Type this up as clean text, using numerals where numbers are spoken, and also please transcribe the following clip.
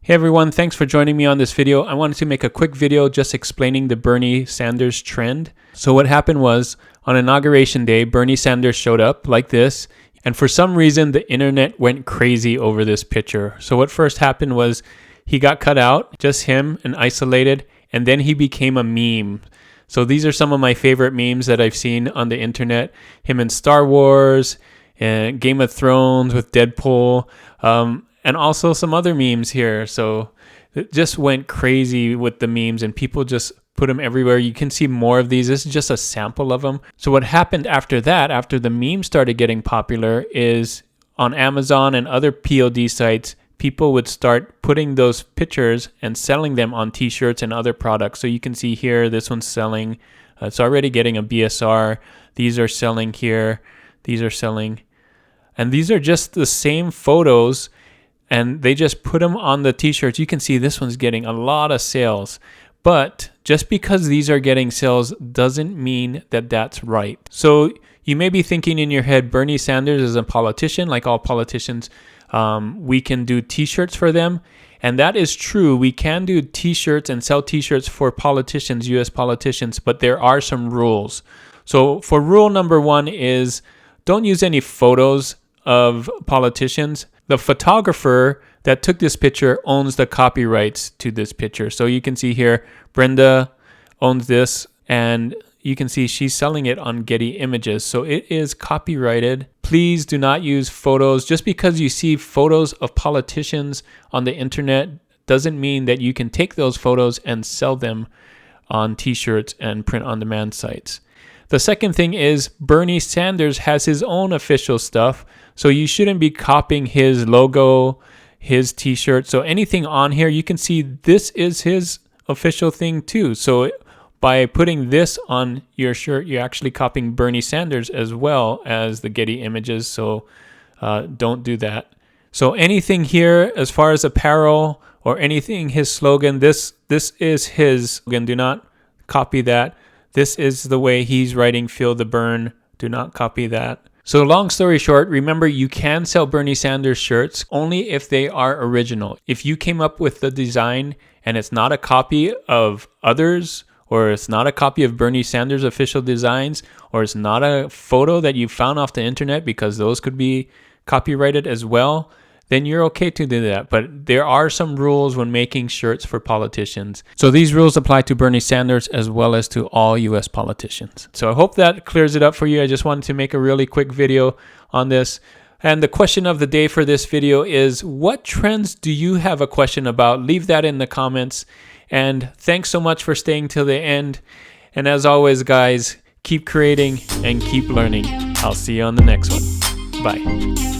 Hey everyone, thanks for joining me on this video. I wanted to make a quick video just explaining the Bernie Sanders trend. So what happened was, on Inauguration Day, Bernie Sanders showed up like this, and for some reason the internet went crazy over this picture. So what first happened was he got cut out, just him and isolated, and then he became a meme. So these are some of my favorite memes that I've seen on the internet. Him in Star Wars, and Game of Thrones with Deadpool, and also some other memes here. So it just went crazy with the memes and people just put them everywhere. You can see more of these. This is just a sample of them. So what happened after that, after the memes started getting popular, is on Amazon and other POD sites, people would start putting those pictures and selling them on t-shirts and other products. So you can see here, this one's selling. It's already getting a BSR. These are selling here. These are selling. And these are just the same photos, and they just put them on the t-shirts. You can see this one's getting a lot of sales. But just because these are getting sales doesn't mean that that's right. So you may be thinking in your head, Bernie Sanders is a politician, like all politicians. We can do t-shirts for them. And that is true. We can do t-shirts and sell t-shirts for politicians, US politicians, but there are some rules. So for rule number 1 is don't use any photos of politicians. The photographer that took this picture owns the copyrights to this picture. So you can see here, Brenda owns this, and you can see she's selling it on Getty Images. So it is copyrighted. Please do not use photos. Just because you see photos of politicians on the internet doesn't mean that you can take those photos and sell them on t-shirts and print-on-demand sites. The second thing is Bernie Sanders has his own official stuff, so you shouldn't be copying his logo, his t-shirt. So anything on here, you can see this is his official thing too. So by putting this on your shirt, you're actually copying Bernie Sanders as well as the Getty Images, so don't do that. So anything here as far as apparel or anything, his slogan, this is his slogan. Do not copy that. This is the way he's writing Feel the Burn. Do not copy that. So long story short, remember you can sell Bernie Sanders shirts only if they are original. If you came up with the design and it's not a copy of others, or it's not a copy of Bernie Sanders official designs, or it's not a photo that you found off the internet, because those could be copyrighted as well, then you're okay to do that. But there are some rules when making shirts for politicians. So these rules apply to Bernie Sanders as well as to all US politicians. So I hope that clears it up for you. I just wanted to make a really quick video on this. And the question of the day for this video is, what trends do you have a question about? Leave that in the comments. And thanks so much for staying till the end. And as always, guys, keep creating and keep learning. I'll see you on the next one. Bye.